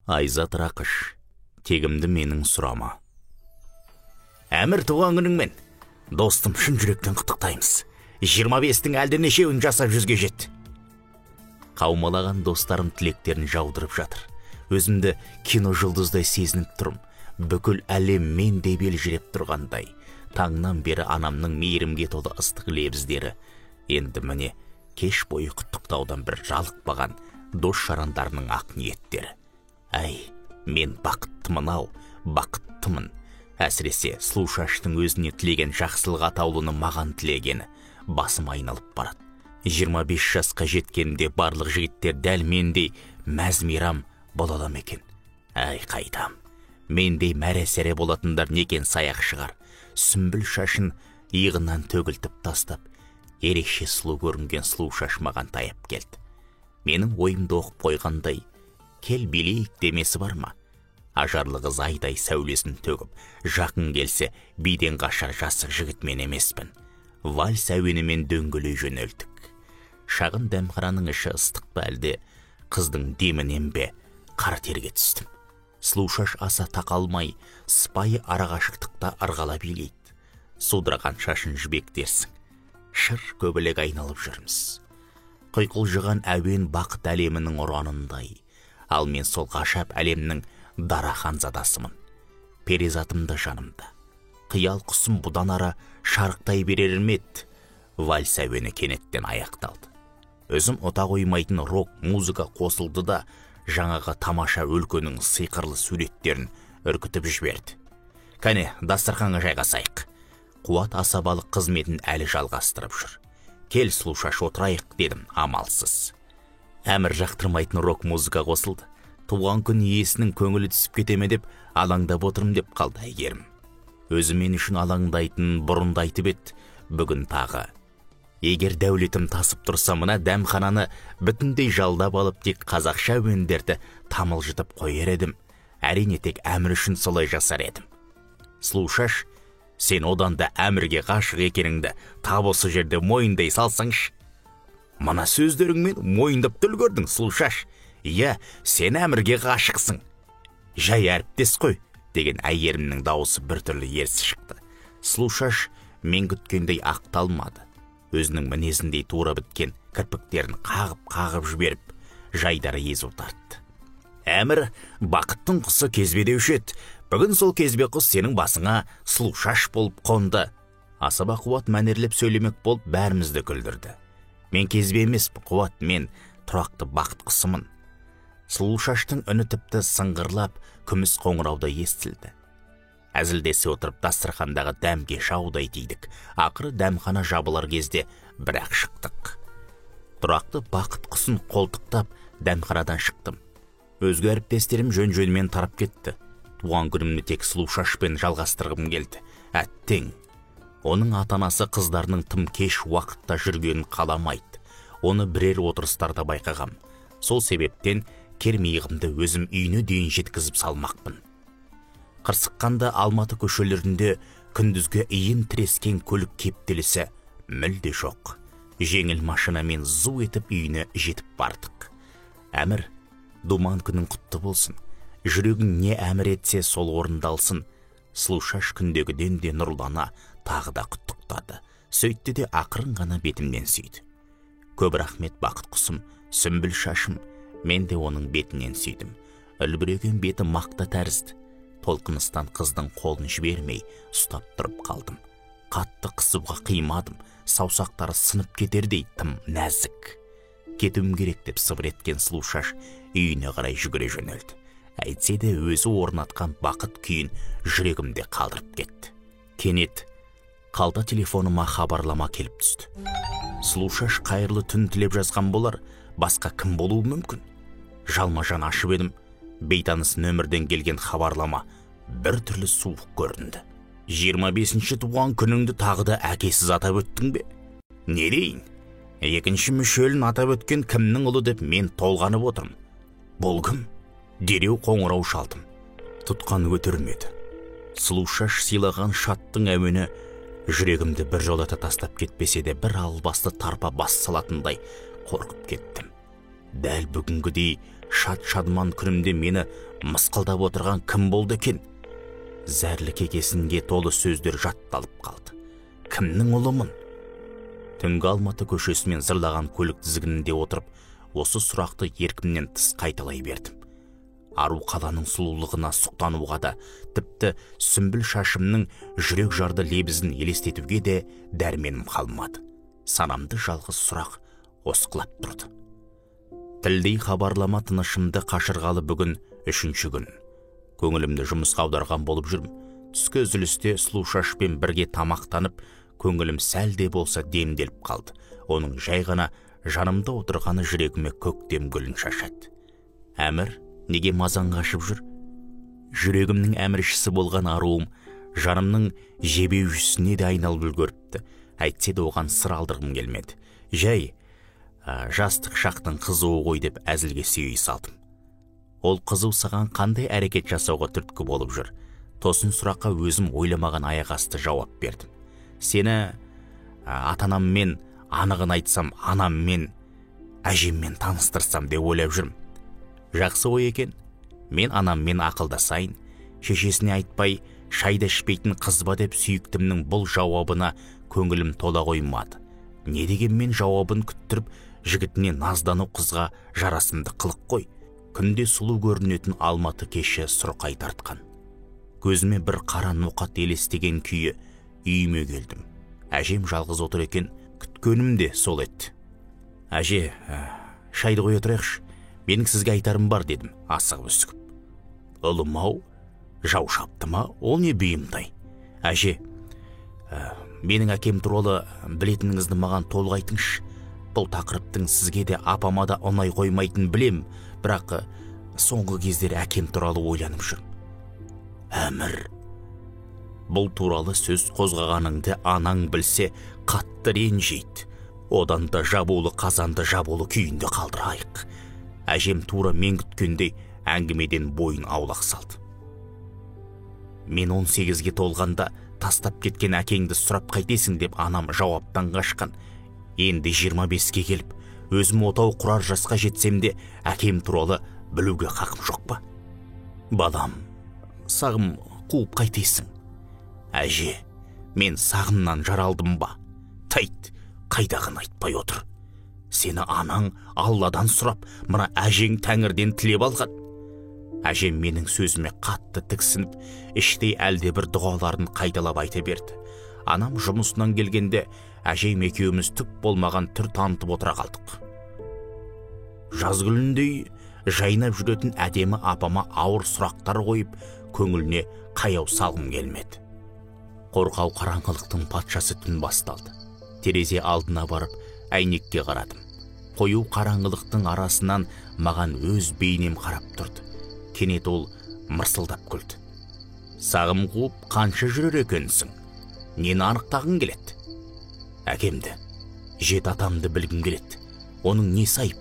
Айзат Рақыш, тегімді менің сұрама. Әмір, туған күніңмен. Достым, шын жүректен құттықтаймыз. 25-тің әлденешеуін жасап жүзге жет. Қаумалаған достарым тілектерін жаудырып жатыр. Өзімді кино жұлдыздай сезініп тұрым. Бүкіл әлем мендей белжіреп тұрғандай. Таңнан бері анамның мейірімге толы ыстық лебіздері. Енді міне кеш бойы құттықтаудан бір жалықпаған дос жарандарының ақ ниеттері. Әй, мен бақыттымын-ау, бақыттымын. Әсіресе Сұлушаштың өзіне тілеген жақсылық атаулыны маған тілегені басым айналып барады. 25 жасқа жеткенде барлық жігіттер дәл мендей мәз-мейрам бола ала ма екен? Әй, қайдам. Мендей мәре-сәре болатындар некен саяқ шығар. Сүмбіл шашын иығынан төгілтіп тастап, ерекше сұлу көрінген Сұлушаш маған таяп келді. Менің ойымды оқып қойғандай, кел билейік демесі бар ма? Ажарлы қыз айдай сәулесін төгіп, жақын келсе биден қашар жасық жігітмен емеспін. Вальс әуенімен дөңгелей жөнелдік. Шағын дәмхараның іші ыстық па әлде, қыздың демінен бе қара терге түстім. Сұлушаш аса тақалмай, сыпайы арағашықтықта ырғала билейді. Судыраған шашын жібектерсің. Шыр көбілек айналып жүрміз. Құйқылжыған әуен бақыт әлемінің ұранындай. Ал мен сол ғажап әлемнің дара ханзадасымын. Перизатымды жанымда. Қиял құсым бұдан ара шарықтай берер ме еді? Вальс әуені кенеттен аяқталды. Өзім ұта қоймайтын рок музыка қосылды да, жаңағы тамаша өлкенің сиқырлы суреттерін үркітіп жіберді. Кәне, дастарханға жайғасайық. Қуат асабалық қызметін әлі жалғастырып жүр. Кел, Сұлушаш, отырайық дедім, амалсыз. Әмір жақтырмайтын рок музыка қосылды. Туған күн иесінің көңілі түсіп кетеме деп, алаңдап отырым деп қалды әйгерім. Өзі мен үшін алаңдайтын бұрында айтып еді, бүгін тағы. Егер дәулетім тасып тұрса, мына дәмхананы бүтіндей жалдап алып, тек қазақша әуендерді тамылжытып қойар едім. Әрине тек Әмір үшін солай жасар едім. Сұлушаш, сен одан да Әмірге ғашық екеніңді тап осы жерде мойындай салсаңшы. Мына сөздеріңмен мойындап үлгердің, Сұлушаш. Иә, сен Әмірге ғашықсың. Жай әріптес қой, деген әйгерімнің дауысы біртүрлі ерсі шықты. Сұлушаш мен күткендей ақталмады. Өзінің мінезіндей тура біткен кірпіктерін қағып жіберіп, жайдары езу тартты. Әмір, бақыттың құсы кезбедеуші еді. Бүгін сол кезбе құс сенің басыңа Сұлушаш болып қонды. Асаба Қуат мәнерлеп сөйлемек болып бәрімізді күлдірді. Мен кезбе емес, Қуат, мен тұрақты бақыт құсымын. Сұлушаштың үні тіпті сыңғырлап, күміс қоңырауда естілді. Әзілдесе отырып дастархандағы дәмге шаудай тидік. Ақыры дәмхана жабылар кезде бірақ шықтық. Тұрақты бақыт құсын қолтықтап дәмханадан шықтым. Өзге әріптестерім жөн-жөнмен тарап кетті. Туған күнімді тек Сұлушашпен жалғастырғым келді. Әттең, оның ата-анасы қыздарының тым кеш уақытта жүргенін қаламайды. Оны бірер отырыстарда байқағам. Сол себептен кермейғымды өзім үйіне дейін жеткізіп салмақпын. Қырсыққанда Алматы көшелерінде күндізге иін тірескен көлік кептелісі мүлде жоқ. Жеңіл машинамен зу етіп үйіне жетіп бардық. Әмір, думан күнің құтты болсын. Жүрегің не әмір етсе сол орындалсын. Сұлушаш күндегіден де нұрлана тағы да құттықтады. Сөйтті де ақырын ғана бетімнен сүйді. Көп рахмет бақыт құсым, сүмбіл шашым. Мен де оның бетінен сүйдім. Үлбіреген беті мақта тәрізді. Толқыныстан қыздың қолын жібермей ұстап тұрып қалдым. Қатты қысуға қимадым. Саусақтары сынып кетердей тым нәзік. Кетуім керек деп сыбыр еткен Сұлушаш үйіне қарай жүгіре жөнелді. Әйтсе де өзі орнатқан бақыт күйін жүрегімде қалдырып кетті. Кенет қалта телефоныма хабарлама келіп түсті. Сұлушаш қайырлы түн тілеп жазған болар, басқа кім болуы мүмкін? Жалма-жан ашып едім. Бейтаныс нөмірден келген хабарлама бір түрлі суық көрінді. 25-ші туған күніңді тағы да әкесіз атап өттің бе? Не дейін? Екінші мүшелін атап өткен кімнің ұлы деп мен толғанып отырмын. Бұл кім? Дереу қоңырау шалдым. Тұтқан өтірмеді. Сұлушаш сыйлаған шаттың әуені жүрегімді бір жолата тастап кетпесе де бір албасты тарпа бас салатындай қорқып кеттім. Дәл бүгінгідей шат-шадман күнімде мені мысқылдап отырған кім болды екен? Зәрлі кекесінге толы сөздер жатталып қалды. Кімнің ұлымын? Түнгі Алматы көшесімен зырлаған көлік тізгінінде отырып, осы сұрақты еркімнен тыс қайталай бердім. Ару қаланың сұлулығына сұқтануға да, тіпті сүмбіл шашымның жүрек жарды лебізін елестетуге де дәрменім қалмады. Санамды жалғыз сұрақ осқылап тұрды. Тілдей хабарлама тынышымды қашырғалы бүгін 3-ші күн. Көңілімді жұмысқа аударған болып жүрмін. Түскі үзілісте сұлу шашпен бірге тамақтанып, көңілім сәл де болса демделіп қалды. Оның жай ғана жанымда отырғаны жүрегіме көктем гүлін шашады. Әмір неге мазаң қашып жүр? Жүрегімнің әміршісі болған аруым жанымның жебеушісіне де айналып үлгеріпті. Әйтсе де оған сыр алдырғым келмеді. Жай жастық шақтың қызуы ғой деп әзілге сүйей салдым. Ол қызу саған қандай әрекет жасауға түрткі болып жүр? Тосын сұраққа өзім ойламаған аяқ асты жауап бердім. Сені атанаммен, анығын айтсам, анаммен, әжеммен таныстырсам деп ойлап жүрмін. Жақсы ой екен. Мен анаммен ақылдасайын, шешесіне айтпай, шайда ішпейтін қыз ба деп сүйіктімнің бұл жауабына көңілім тола қоймады. Не дегенмен жауабын күттіріп, жігітіне наздану қызға жарасымды қылық қой. Күнде сұлу көрінетін Алматы кеші сұрқай тартқан. Көзіме бір қара ноқат елестеген күйі үйіме келдім. Әжем жалғыз отыр екен, күткенім де сол еді. Әже, шайды қоя тұрайықшы, менің сізге айтарым бар дедім, асығып үсігіп. Ұлым-ау, жау шапты ма, ол не бүйімтай? Әже, менің әкем туралы білетініңізді маған толық айтыңызшы. Бұл тақырыптың сізге де апама да ұнай қоймайтын білем, бірақ соңғы кездері әкем туралы ойланып жүрмін. Әмір, бұл туралы сөз қозғағаныңды анаң білсе қатты ренжейді. Одан да жабулы қазанды жабулы күйінде қалдырайық. Әжем тура мен күткендей әңгімеден бойын аулақ салды. Мен 18-ге толғанда тастап кеткен әкеңді сұрап қайтесің деп анам жауаптан қашқан. Енді 25-ге келіп, өзім отау құрар жасқа жетсем де, әкем туралы білуге хақым жоқ па? Балам, сағым қуып қайтесің? Әже, мен сағымнан жаралдым ба? Тайт, қайдағын айтпай отыр. Сені анаң Алладан сұрап, мына әжең Тәңірден тілеп алған. Әжем менің сөзіме қатты тіксініп, іштей әлде бір дұғаларын қайталап айта берді. Анам жұмысынан келгенде, әжем екеуміз түк болмаған түр танытып отыра қалдық. Жазгүліндей жайнап жүретін әдемі апама ауыр сұрақтар қойып, көңіліне қаяу салғым келмеді. Қорқау қараңғылықтың патшасы түн басталды. Терезе алдына барып, әйнекке қарадым. Қою қараңғылықтың арасынан маған өз бейнем қарап тұрды. Кенет ол мырсылдап күлді. Сағым қуып қанша жүрер екенсің? Нені анықтағың келеді? Әкемді, жет атамды білгім келеді. Оның не сайып?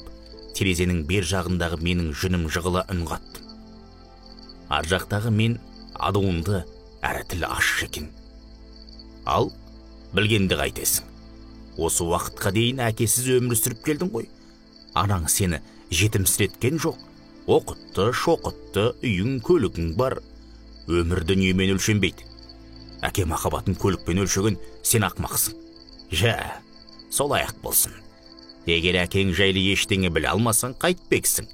Терезенің бер жағындағы менің жүнім жығыла үн қаттым. Ар жақтағы мен адуынды әрі тілі аш екен. Ал, білгенді қайтесің. Осы уақытқа дейін әкесіз өмір сүріп келдің ғой. Анаң сені жетімсіреткен жоқ. Оқытты, шоқытты, үйің, көлігің бар. Өмір дүниемен өлшенбейді. Әке махаббатын көлікпен өлшеген сен ақмақсың. Жә, сол аяқ болсын. Егер әкең жайлы ештеңе біле алмасаң, қайтпексің.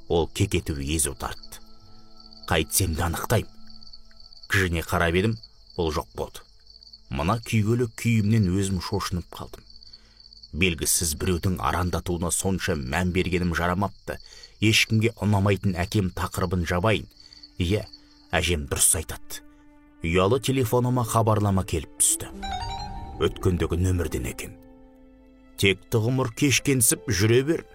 Ол кекету езу тартты. Қайтсем де анықтайым. Кіжіне қарап едім, ол жоқ болды. Мына күйгелі күйімнен өзім шошынып қалдым. Белгісіз біреудің арандатуына сонша мән бергенім жарамапты. Ешкімге ұнамайтын әкем тақырыбын жабайын. Иә, әжем дұрыс айтады. Ұялы телефоныма хабарлама келіп түсті. Өткендегі нөмірден екен. Текті ғұмыр кешкенсіп жүре бер.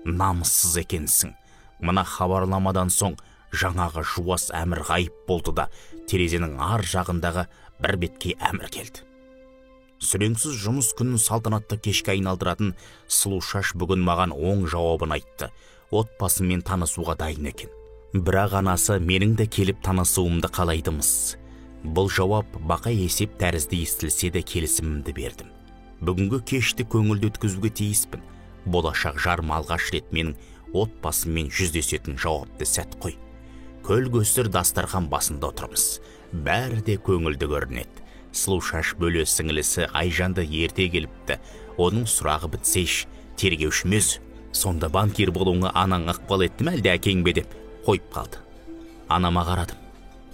Намыссыз екенсің. Мына хабарламадан соң жаңағы жуас әмір ғайып болды да, терезенің ар жағындағы бір бетке әмір келді. Сүреңсіз жұмыс күнін салтанатты кешке айналдыратын сұлу шаш бүгін маған оң жауабын айтты. Отбасымен танысуға дайын екен. Бірақ анасы менің де келіп танысуымды қалайдымыз. Бұл жауап бақа есеп тәрізді естілсе де келісімімді бердім. Бүгінгі кешті көңілді өткізуге тиіспін. Болашақ жарым алғаш рет менің отбасыммен жүздесетін жауапты сәт қой. Көл көстер дастархан басында отырмыз. Бәрі де көңілді көрінеді. Сұлушаш бөле сіңілісі Айжанды ерте келіпті. Оның сұрағы бітсейш, тергеушіміз. Сонда банкир болуыңа анаң ықпал етті ме, әлде әкең бе деп қойып қалды. Анама қарадым.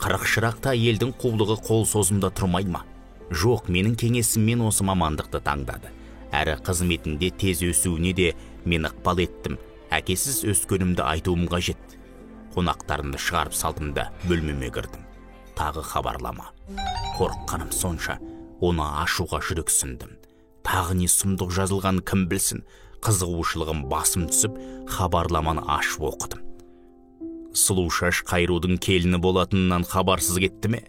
Қырық шырақта елдің қулығы қол созымда тұрмай ма? Жоқ, менің кеңесіммен осы мамандықты таңдады. Әрі қызметінде тез өсуіне де мен ықпал еттім. Әкесіз өскенімді айтуым қажет. Қонақтарымды шығарып салдым да бөлмеме кірдім. Тағы хабарлама. Қорыққаным сонша, оны ашуға жүрексіндім. Тағы не сұмдық жазылған кім білсін. Қызығушылығым басым түсіп, хабарламаны ашып оқыдым. Сұлушаш Қайрудың келіні болатынынан хабарсыз кетті ме?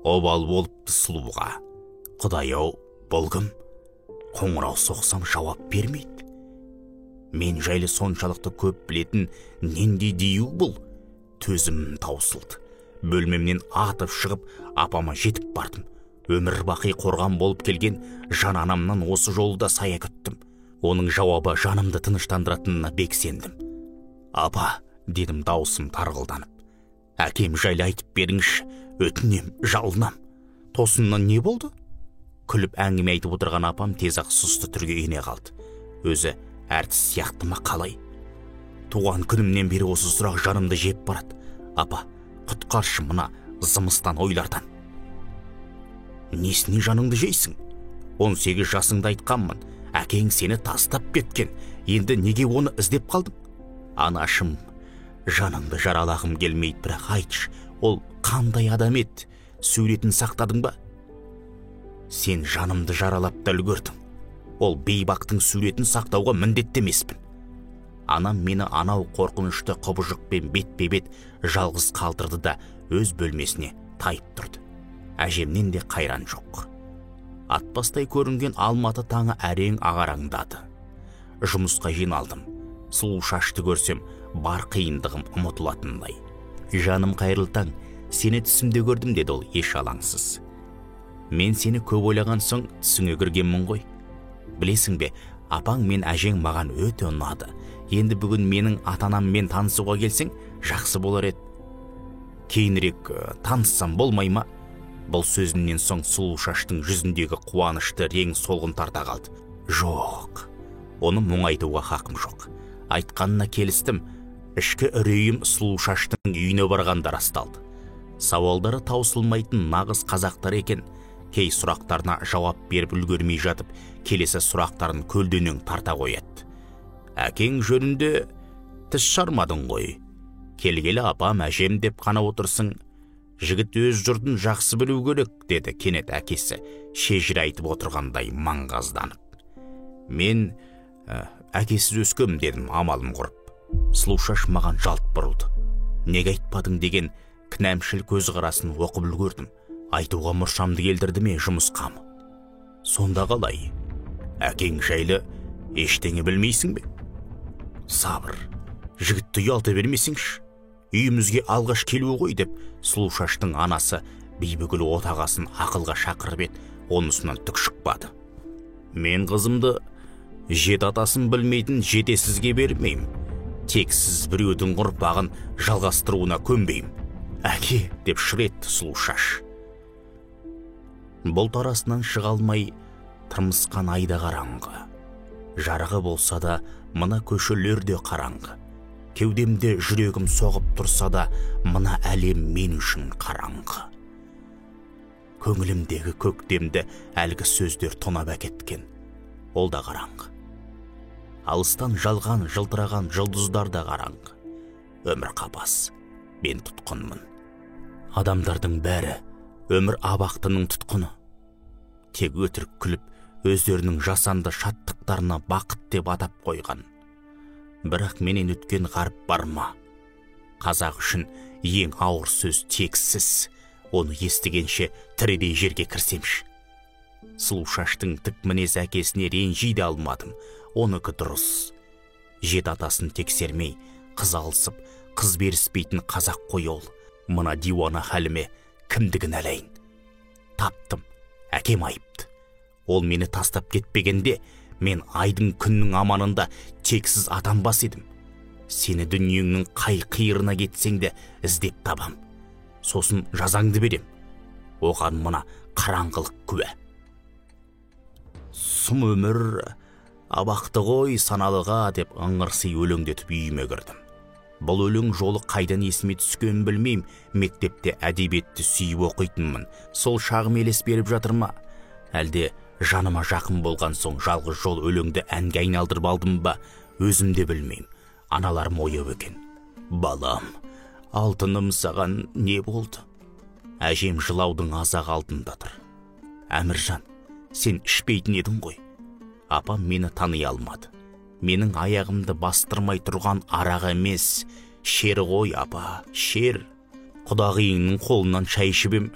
Обал болыпты сұлуға. Құдай-ау, бұл кім? Қоңырау соқсам жауап бермейді. Мен жайлы соншалықты көп білетін нендей дею бұл? Төзім таусылды. Бөлмемнен атып шығып, апама жетіп бардым. Өмір бақи қорған болып келген жан анамнан осы жолда сая күттім. Оның жауабы жанымды тыныштандыратынына бек сендім. Апа, дедім даусым тарғылданып. Әкем жайлы айтып беріңізші, өтінем, жалынам. Тосыннан не болды? Күліп әңгіме айтып отырған апам тез-ақ сұсты түрге ене қалды. Өзі әртіс сияқты ма қалай? Туған күнімнен бері осы сұрақ жанымды жеп барады. Апа, құтқаршы мына зымыстан ойлардан. Несіне жаныңды жейсің? 18 жасыңда айтқанмын. Әкең сені тастап кеткен. Енді неге оны іздеп қалдың? Анашым, жаныңды жаралағым келмейді, бірақ айтшы, ол қандай адам еді? Суретін сақтадың ба? Сен жанымды жаралап та үлгердің. Ол бейбақтың суретін сақтауға міндетті емеспін. Анам мені анау қорқынышты құбыжықпен бетпе-бет жалғыз қалдырды да өз бөлмесіне тайып тұрды. Әжемнен де қайран жоқ. Атпастай көрінген Алматы таңы әрең ағараңдады. Жұмысқа жиналдым. Сұлушашты көрсем, бар қиындығым ұмытылатындай. Жаным қайырлы таң, сені түсімде көрдім, деді ол еш алаңсыз. Мен сені көп ойлаған соң түсіңе кіргенмін ғой. Білесің бе, апаң мен әжең маған өте ұнады. Енді бүгін менің ата-анаммен танысуға келсең, жақсы болар еді. Кейінірек таныссам болмай ма? Бұл сөзінен соң Сұлушаштың жүзіндегі қуанышты рең солғын тарта қалды. Жоқ, оны мұңайтуға хақым жоқ. Айтқанына келістім. Ішкі үрейім Сұлушаштың үйіне барғанда расталды. Сауалдары таусылмайтын нағыз қазақтар екен. Кей сұрақтарына жауап беріп үлгермей жатып, келесі сұрақтарын көлденең тарта қояды. Әкең жөнінде тіс шармадың ғой. Келгелі апам әжем деп қана отырсың. Жігіт өз жұртын жақсы білу керек, деді кенет әкесі, шежір айтып отырғандай маңғазданып. Мен әкесіз өскем, дедім амалым құрып. Сұлушаш маған жалт бұрылды. Неге айтпадың деген кінәмшіл көзқарасын оқып үлгердім. Айтуға мұршамды келдірді ме жұмысқа ма? Сонда қалай? Әкең жайлы ештеңе білмейсің бе? Сабыр, жігітті ұялта бермесеңші. Үйімізге алғаш келуі ғой, деп Сұлушаштың анасы бейбігіл отағасын ақылға шақырып еді, онысынан түк шықпады. Мен қызымды жет атасын білмейтін жетесізге бермеймін. Тексіз біреудің ұрпағын жалғастыруына көнбеймін. Әке, деп шыр етті Сұлушаш. Бұлт арасынан шыға алмай тырмысқан айда қараңғы. Жарығы болса да мына көшелерде қараңғы. Кеудемде жүрегім соғып тұрса да мына әлем мен үшін қараңғы. Көңілімдегі көктемді әлгі сөздер тонап әкеткен. Ол да қараңғы. Алыстан жалған жылтыраған жұлдыздар да қараңғы. Өмір қапас, мен тұтқынмын. Адамдардың бәрі өмір абақтының тұтқыны. Тек өтірік күліп, өздерінің жасанды шаттықтарына бақыт деп атап қойған. Бірақ менен өткен ғарып бар ма? Қазақ үшін ең ауыр сөз тексіз. Оны естігенше тірідей жерге кірсемші. Сұлушаштың тік мінез әкесіне ренжи де алмадым. Оныкі дұрыс. Жет атасын тексермей, қыз алысып, қыз беріспейтін қазақ қой ол. Мына диуана хәліме кімдігін әлейін. Таптым, әкем айыпты. Ол мені тастап кетпегенде, мен айдың күннің аманында тексіз атанбас едім. Сені дүниеңнің қай қиырына кетсең де іздеп табам. Сосын жазаңды берем. Оған мына қараңғылық күбә. Сұм өмір абақты ғой саналыға деп ыңырси өлеңдетіп үйіме кірдім. Бұл өлең жолы қайдан есіме түскенін білмейм. Мектепте әдебиетті сүйіп оқитынмын. Сол шағым елес беріп жатыр ма? Әлде жаныма жақын болған соң жалғыз жол өлеңді әнге айналдырып алдым ба? Өзім де білмейм. Аналарым ояу екен. Балам, алтыным, саған не болды? Әжем жылаудың азақ алдында тұр. Әміржан, сен ішпейтін едің ғой. Апам мені тани алмады. Менің аяғымды бастырмай тұрған арақ емес, шер ғой апа, шер. Құдағиыңның қолынан шай ішіп ем,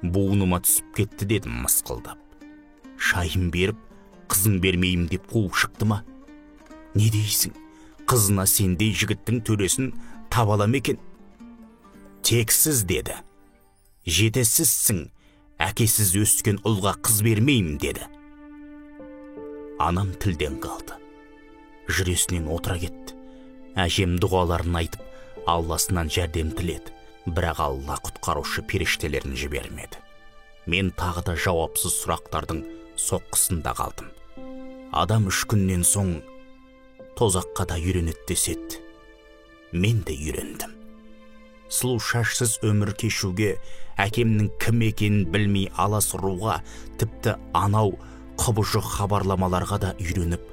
буыныма түсіп кетті дедім мысқылдап. Шайын беріп, қызын бермеймін деп қуып шықты ма? Не дейсің? Қызына сендей жігіттің төресін таба ала ма екен? Тексіз деді. Жетесізсің, әкесіз өскен ұлға қыз бермеймін деді. Анам тілден қалды. Жүресінен отыра кетті. Әжем дұғаларын айтып, Алласынан жәрдем тіледі. Бірақ Алла құтқарушы періштелерін жібермеді. Мен тағы да жауапсыз сұрақтардың соққысында қалдым. Адам 3 күннен соң тозаққа да үйренеді деседі. Мен де үйрендім. Сұлу шашсыз өмір кешуге, әкемнің кім екенін білмей аласыруға, тіпті анау құбыжық хабарламаларға да үйреніп,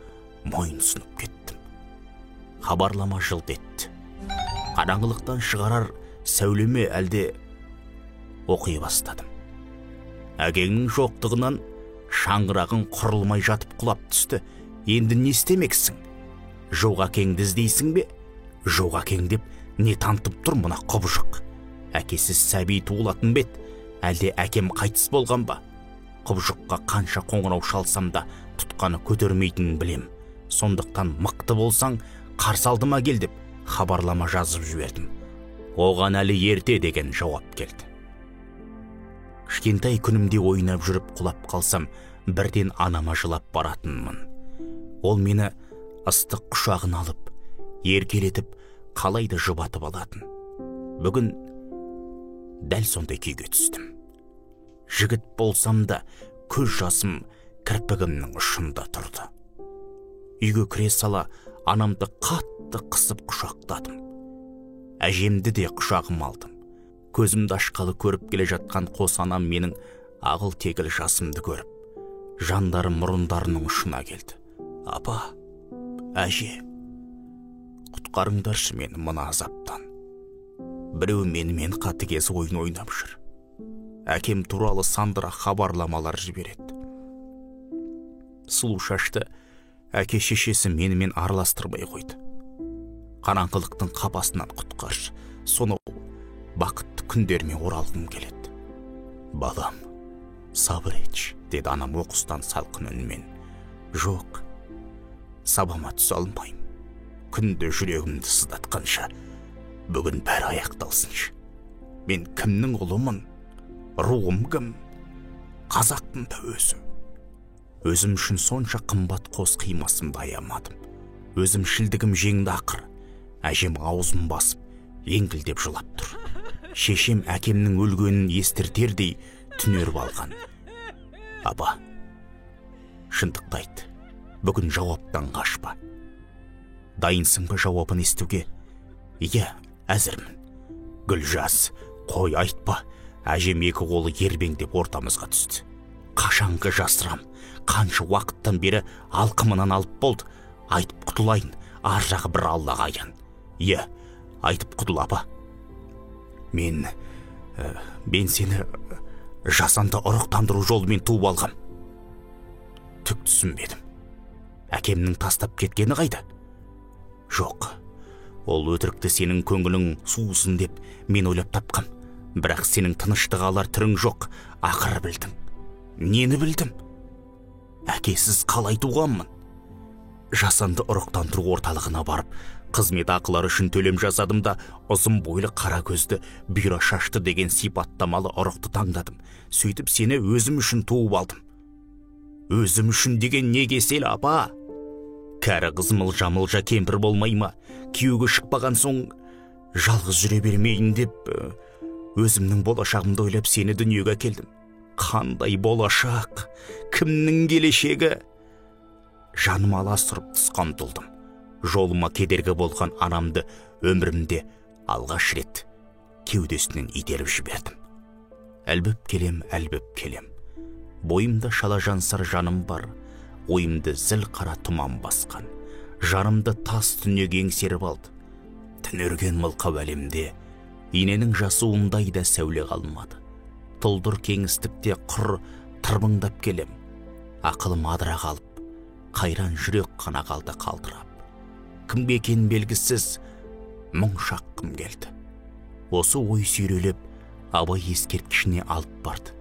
мойынсынып кеттім. Хабарлама жылт етті. Қараңғылықтан шығарар сәулеме әлде оқи бастадым. Әкеңнің жоқтығынан шаңғырағың құрылмай жатып құлап түсті. Енді не істемексің? Жоқ әкеңді іздейсің бе? Жоқ әкең деп не тантып тұр мұна құбыжық? Әкесіз сәби туылатын бет, әлде әкем қайтыс болған ба? Құбыжыққа қанша қоңырау шалсам да тұтқаны көтермейтінін білем. Сондықтан мықты болсаң, қарсы алдыма кел деп хабарлама жазып жібердім. Оған әлі ерте деген жауап келді. Кішкентай күнімде ойнап жүріп құлап қалсам, бірден анама жылап баратынмын. Ол мені ыстық құшағын алып, еркелетіп, қалайда жұбатып алатын. Бүгін дәл сондай күйге түстім. Жігіт болсам да көз жасым кірпігімнің ұшында тұрды. Үйге кіре сала анамды қатты қысып құшақтадым. Әжемді де құшағым алдым. Көзімді ашқалы көріп келе жатқан қос анам менің ағыл тегіл жасымды көріп, жандары мұрындарының ұшына келді. Апа, әже, құтқарыңдаршы мені мына азаптан. Біреу менімен қатыгез ойын ойнап жүр. Әкем туралы сандыра хабарламалар жібереді. Сұлу шашты әке шешесі менімен араластырмай қойды. Қараңғылықтың қапасынан құтқаршы, соны бақытты күндеріме оралғым келеді. Балам, сабыр етші, деді анам оқыстан салқын үнмен. Жоқ, сабама түсе алмайым. Күнде жүрегімді сыздатқанша, бүгін бәрі аяқталсыншы. Мен кімнің ұлымын? Руым кім? Қазақтың да өзі. Өзім үшін сонша қымбат қос қимасымды аямадым. Өзім шілдігім жеңді ақыр. Әжем аузын басып, еңкілдеп жылап тұр. Шешем әкемнің өлгенін естіртердей түнеріп алған. Апа, шындықты айт. Бүгін жауаптан қашпа. Дайынсың ба жауабын естуге? Иә, әзірмін. Гүлжаз, қой айтпа. Әжем екі қолы ербеңдеп ортамызға түсті. Қашанғы жасырам, қанша уақыттан бері алқымынан алып болды. Айтып құтылайын, ар жағы бір Аллаға аян. Иә, айтып құтыл апа. Мен сені жасанды ұрықтандыру жолымен туып алғам. Түк түсінбедім. Әкемнің тастап кеткені қайда? Жоқ, ол өтірікті сенің көңілің суысын деп мен ойлап тапқам. Бірақ сенің тыныштық алар түрің жоқ, ақыры білдім. Нені білдім? Әкесіз қалай туғанмын? Жасанды ұрықтандыру орталығына барып, қызмет ақылары үшін төлем жасадым да, ұзын бойлы қара көзді, бұйра шашты деген сипаттамалы ұрықты таңдадым. Сөйтіп сені өзім үшін туып алдым. Өзім үшін деген не кесел апа? Кәрі қыз мылжа кемпір болмай ма? Күйеуге шықпаған соң жалғыз жүре бермейін деп, өзімнің болашағымды ойлап сені дүниеге әкелдім. Қандай болашақ, кімнің келешегі? Жаным аласырып тысқа ұмтылдым. Жолыма кедергі болған анамды өмірімде алғаш рет кеудесінен итеріп жібердім. Әлбіп келем. Бойымда шалажансар жаным бар, ойымды зіл қара тұман басқан. Жанымды тас түнек еңсеріп алды. Түнерген мылқау әлемде иненің жасуындай да сәуле қалмады. Тұлдыр кеңістікте құр тырбыңдап келем. Ақылым адыра қалып, қайран жүрек қана қалды қалтырап. Кімге екен белгісіз мұң шаққым келді. Осы ой сүйрелеп, абай ескерткішіне алып барды.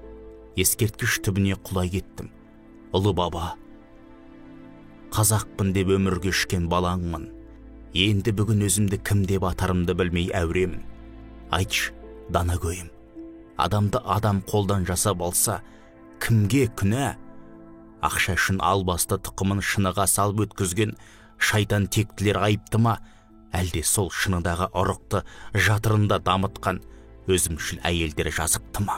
Ескерткіш түбіне құлай кеттім. Ұлы баба, қазақпын деп өмірге ішкен балаңмын. Енді бүгін өзімді кім деп атарымды білмей әуремін. Айтшы, дана көйім, адамды адам қолдан жасап алса, кімге күнә? Ақша үшін албасты тұқымын шыныға салып өткізген шайтан тектілер айыпты ма? Әлде сол шыныдағы ұрықты жатырында дамытқан өзімшіл әйелдер жазықты ма?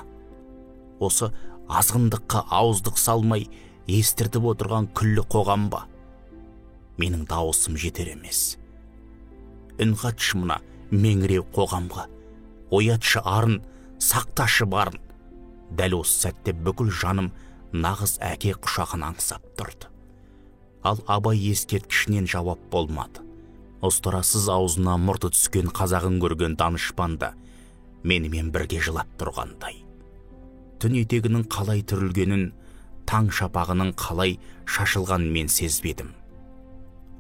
Осы азғындыққа ауыздық салмай естіртіп отырған күллі қоғам ба? Менің дауысым жетер емес. Үн қатшы мына меңіреу қоғамға, оятшы арын, сақташы барын. Дәл осы сәтте бүкіл жаным нағыз әке құшағын аңсап тұрды. Ал абай ескерткішінен жауап болмады. Ұстарасыз аузына мұрты түскен қазағын көрген данышпанда менімен бірге жылап тұрғандай. Түн етегінің қалай түрілгенін, таң шапағының қалай шашылған мен сезбедім.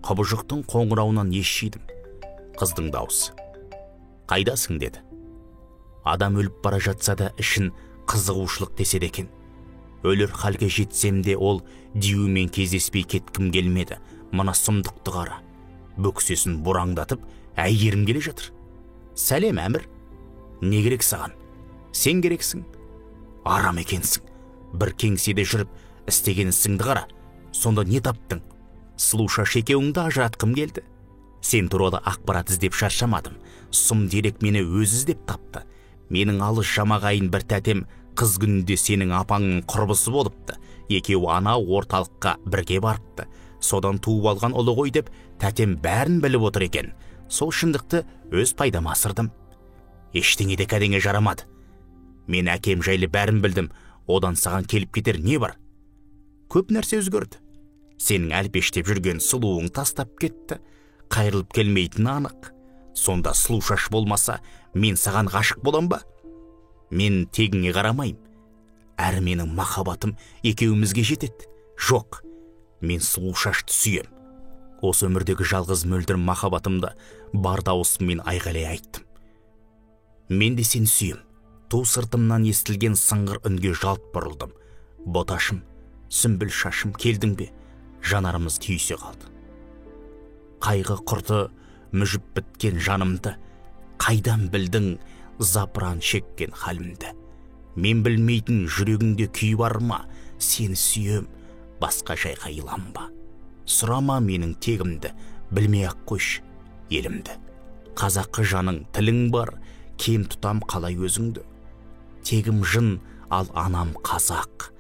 Құбыжықтың қоңырауынан естідім. Қыздың даусы. Қайдасың деді. Адам өліп бара жатса да ішін қызығушылық деседі екен. Өлір халге жетсем де ол диюмен кездеспей кеткім келмеді. Мына сұмдықты қара. Бөксесін бұраңдатып, әйгерім келе жатыр. Сәлем, әмір. Не керек саған? Сен керексің. Арам екенсің. Бір кеңседе жүріп, істеген ісіңді қара. Сонда не таптың? Сұлуша екеуіңді ажыратқым келді. Сен туралы ақпарат іздеп шаршамадым. Сұм дерек мені өзі іздеп тапты. Менің алыс жамағайын бір тәтем қыз күнінде сенің апаңның құрбысы болыпты. Екеуі ана орталыққа бірге барыпты. Содан туып алған ұлы ғой деп, тәтем бәрін біліп отыр екен. Сол шындықты өз пайдама асырдым. Ештеңе де кәдеңе жарамады. Мен әкем жайлы бәрін білдім. Одан саған келіп кетер не бар? Көп нәрсе өзгерді. Сенің әлпештеп жүрген сұлуың тастап кетті. Қайрылып келмейтін анық. Сонда сұлу шаш болмаса, мен саған ғашық болам ба? Мен тегіңе қарамайым. Әрі менің махаббатым екеумізге жетеді. Жоқ, мен сұлу шашты сүйем. Осы өмірдегі жалғыз мөлдір махаббатымды бар даусыммен айғайлай айттым. Мен де сені сүйем. Ту сыртымнан естілген сыңғыр үнге жалт бұрылдым. Боташым, сүмбіл шашым, келдің бе? Жанарымыз түйісе қалды. Қайғы құрты мүжіп біткен жанымды, қайдан білдің запыран шеккен халімді? Мен білмейтін жүрегіңде күй бар ма? Сені сүйем, басқа жайға иланба. Сұрама менің тегімді, білмей-ақ қойшы елімді. Қазақы жаның, тілің бар, кем тұтам қалай өзіңді. Тегім жын, ал анам қазақ.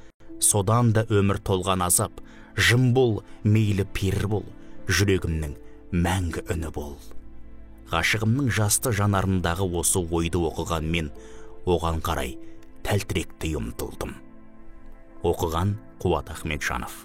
Содан да өмір толған азап. Жын бол, мейлі пер бол, жүрегімнің мәңгі үні бол. Ғашығымның жасты жанарындағы осы ойды оқыған мен, оған қарай тәлтіректі ұмтылдым. Оқыған Қуат Ахметжанов.